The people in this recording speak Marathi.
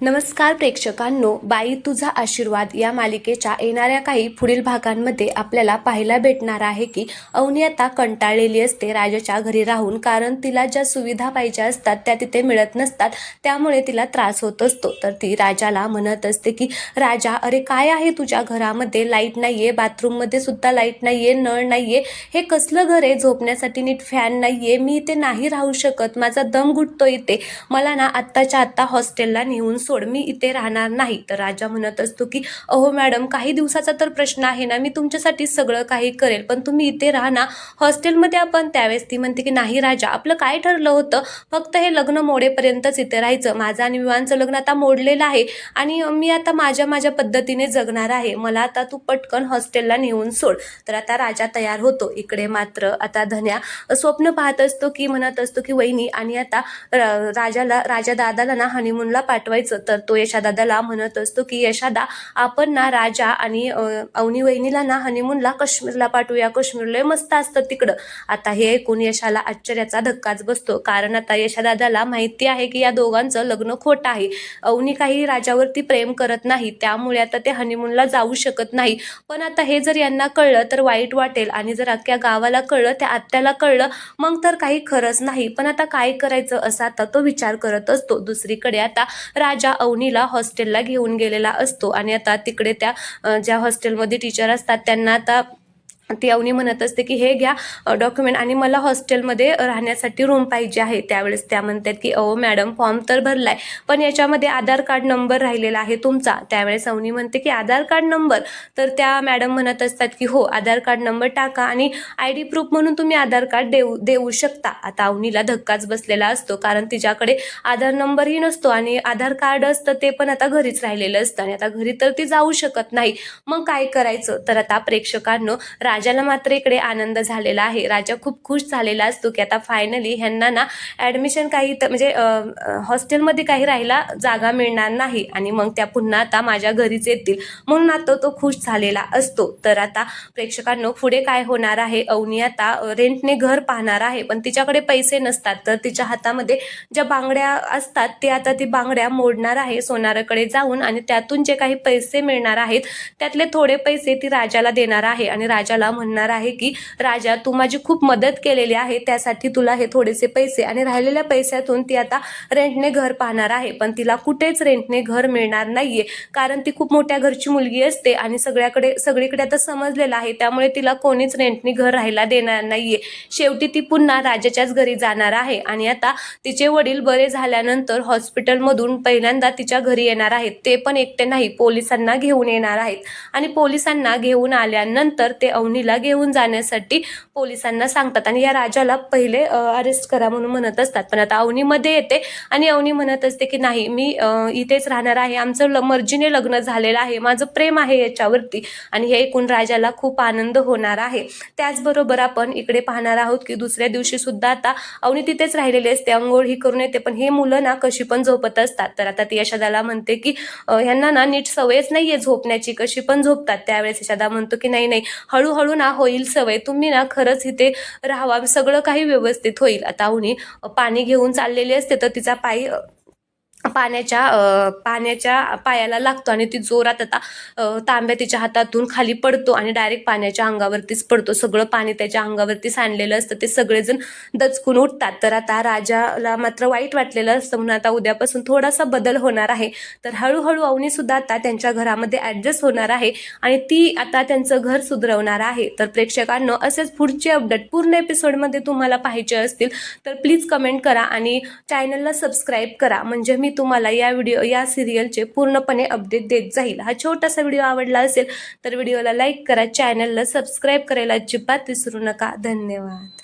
नमस्कार प्रेक्षकांनो, बाई तुझा आशीर्वाद या मालिकेच्या येणाऱ्या काही पुढील भागांमध्ये आपल्याला पाहायला भेटणार आहे की अवनी आता कंटाळलेली असते राजाच्या घरी राहून, कारण तिला ज्या सुविधा पाहिजे असतात त्या तिथे मिळत नसतात, त्यामुळे तिला त्रास होत असतो. तर ती राजाला म्हणत असते की राजा, अरे काय आहे तुझ्या घरामध्ये, लाईट नाहीये, बाथरूममध्ये सुद्धा लाईट नाहीये, नळ नाहीये, हे कसलं घर आहे, झोपण्यासाठी नीट फॅन नाहीये, मी इथे नाही राहू शकत, माझा दम घुटतो इथे, मला ना आत्ताच्या आत्ता हॉस्टेलला नेऊन सोड, मी इथे राहणार नाही. तर राजा म्हणत असतो की अहो मॅडम, काही दिवसाचा तर प्रश्न आहे ना, मी तुमच्यासाठी सगळं काही करेल, पण तुम्ही इथे राहा ना, हॉस्टेलमध्ये आपण. त्यावेळेस ती म्हणते की नाही राजा, आपलं काय ठरलं होतं, फक्त हे लग्न मोडेपर्यंतच इथे राहायचं, माझं आणि विवाहांचं लग्न आता मोडलेलं आहे आणि मी आता माझ्या पद्धतीने जगणार आहे, मला आता तू पटकन हॉस्टेलला नेऊन सोड. तर आता राजा तयार होतो. इकडे मात्र आता धन्या स्वप्न पाहत असतो की म्हणत असतो की वहिनी, आणि आता राजा दादाला ना हनीमूनला पाठवायचं. तर तो यशादादाला म्हणत असतो की यशादा, आपण ना राजा आणि अवनी वहिनीला ना हनीमूनला काश्मीरला पाठवूया, काश्मीरला मस्त असतं तिकडं. आता हे ऐकून यशाला आश्चर्याचा धक्काच बसतो, कारण आता यशादादाला माहिती आहे की या दोघांचं लग्न खोटं आहे, अवनी काही राजावरती प्रेम करत नाही, त्यामुळे आता ते हनीमूनला जाऊ शकत नाही. पण आता हे जर यांना कळलं तर वाईट वाटेल, आणि जर अख्ख्या गावाला कळलं, त्या आत्याला कळलं, मग तर काही खरंच नाही. पण आता काय करायचं असा आता तो विचार करत असतो. दुसरीकडे आता राजा अवनीला हॉस्टेलला घेऊन गेलेला असतो, आणि आता तिकडे त्या ज्या हॉस्टेलमध्ये टीचर असतात त्यांना आता ती अवनी म्हणत असते की हे घ्या डॉक्युमेंट, आणि मला हॉस्टेलमध्ये राहण्यासाठी रूम पाहिजे आहे. त्यावेळेस त्या म्हणतात की अहो मॅडम, फॉर्म तर भरलाय, पण याच्यामध्ये आधार कार्ड नंबर राहिलेला आहे तुमचा. त्यावेळेस अवनी म्हणते की आधार कार्ड नंबर? तर त्या मॅडम म्हणत असतात की हो, आधार कार्ड नंबर टाका आणि ID प्रूफ म्हणून तुम्ही आधार कार्ड देऊ शकता. आता अवनीला धक्काच बसलेला असतो, कारण तिच्याकडे आधार नंबरही नसतो आणि आधार कार्ड असतं ते पण आता घरीच राहिलेलं असतं, आणि आता घरी तर ती जाऊ शकत नाही. मग काय करायचं? तर आता प्रेक्षकांनो, राजाला मात्र इकडे आनंद झालेला आहे. राजा खूप खुश झालेला असतो की आता फायनली ह्यांना ना ॲडमिशन काही म्हणजे हॉस्टेलमध्ये काही राहायला जागा मिळणार नाही, आणि मग त्या पुन्हा आता माझ्या घरीच येतील, म्हणून आता तो खुश झालेला असतो. तर आता प्रेक्षकांनो, पुढे काय होणार आहे? अवनी आता रेंटने घर पाहणार आहे, पण तिच्याकडे पैसे नसतात. तर तिच्या हातामध्ये ज्या बांगड्या असतात ते आता ती बांगड्या मोडणार आहे सोनाराकडे जाऊन, आणि त्यातून जे काही पैसे मिळणार आहेत त्यातले थोडे पैसे ती राजाला देणार आहे, आणि राजाला म्हणणार आहे की राजा, तू माझी खूप मदत केलेली आहे, त्यासाठी तुला हे थोडेसे पैसे, आणि राहिलेल्या पैशातून ती आता रेंटने घर पाहणार आहे. पण तिला कुठेच रेंटने घर मिळणार नाहीये, कारण ती खूप मोठ्या घरची मुलगी असते आणि सगळीकडे आता समजलेलं आहे, त्यामुळे तिला कोणीच रेंटने घर राहायला देणार नाहीये. शेवटी ती पुन्हा राजाच्याच घरी जाणार आहे, आणि आता तिचे वडील बरे झाल्यानंतर हॉस्पिटलमधून पहिल्यांदा तिच्या घरी येणार आहेत. ते पण एकटे नाही, पोलिसांना घेऊन येणार आहेत, आणि पोलिसांना घेऊन आल्यानंतर ते अवनीला घेऊन जाण्यासाठी पोलिसांना सांगतात, आणि या राजाला पहिले अरेस्ट करा म्हणून म्हणत असतात. पण आता अवनी मध्ये येते आणि अवनी म्हणत असते की नाही, मी इथेच राहणार आहे, आमचं मर्जीने लग्न झालेलं आहे, माझं प्रेम आहे याच्यावरती. आणि हे ऐकून राजाला खूप आनंद होणार आहे. त्याचबरोबर आपण इकडे पाहणार आहोत की दुसऱ्या दिवशी सुद्धा आता अवनी तिथेच राहिलेली असते, अंघोळ ही करून येते, पण हे मुलं ना कशी पण झोपत असतात. तर आता ती यशोदाला म्हणते की ह्यांना ना नीट सवयच नाहीये झोपण्याची, कशी पण झोपतात. त्यावेळेस यशोदा म्हणतो की नाही, हळूहळू ना होईल सवय, तुम्ही ना खरंच इथे राहावा, सगळं काही व्यवस्थित होईल. आता अवनी पाणी घेऊन चाललेली असते, तर तिचा पाय पाण्याच्या पायाला लागतो, आणि ती जोरात आता तांब्या तिच्या हातातून खाली पडतो आणि डायरेक्ट पाण्याच्या अंगावरतीच पडतो. सगळं पाणी त्याच्या अंगावरती सांडलेलं असतं, ते सगळेजण दचकून उठतात. तर आता राजाला मात्र वाईट वाटलेलं असतं, म्हणून आता उद्यापासून थोडासा बदल होणार आहे. तर हळूहळू अवनी सुद्धा आता त्यांच्या घरामध्ये ॲडजस्ट होणार आहे, आणि ती आता त्यांचं घर सुधरवणार आहे. तर प्रेक्षकांनो, असेच पुढचे अपडेट पूर्ण एपिसोडमध्ये तुम्हाला पाहायचे असतील तर प्लीज कमेंट करा आणि चॅनलला सबस्क्राईब करा, म्हणजे मी तुम्हाला या सिरियलचे पूर्णपणे अपडेट देत जाईल. हा छोटासा व्हिडिओ आवडला असेल तर व्हिडिओला लाईक करा, चॅनलला सबस्क्राईब करायला अजिबात विसरू नका. धन्यवाद.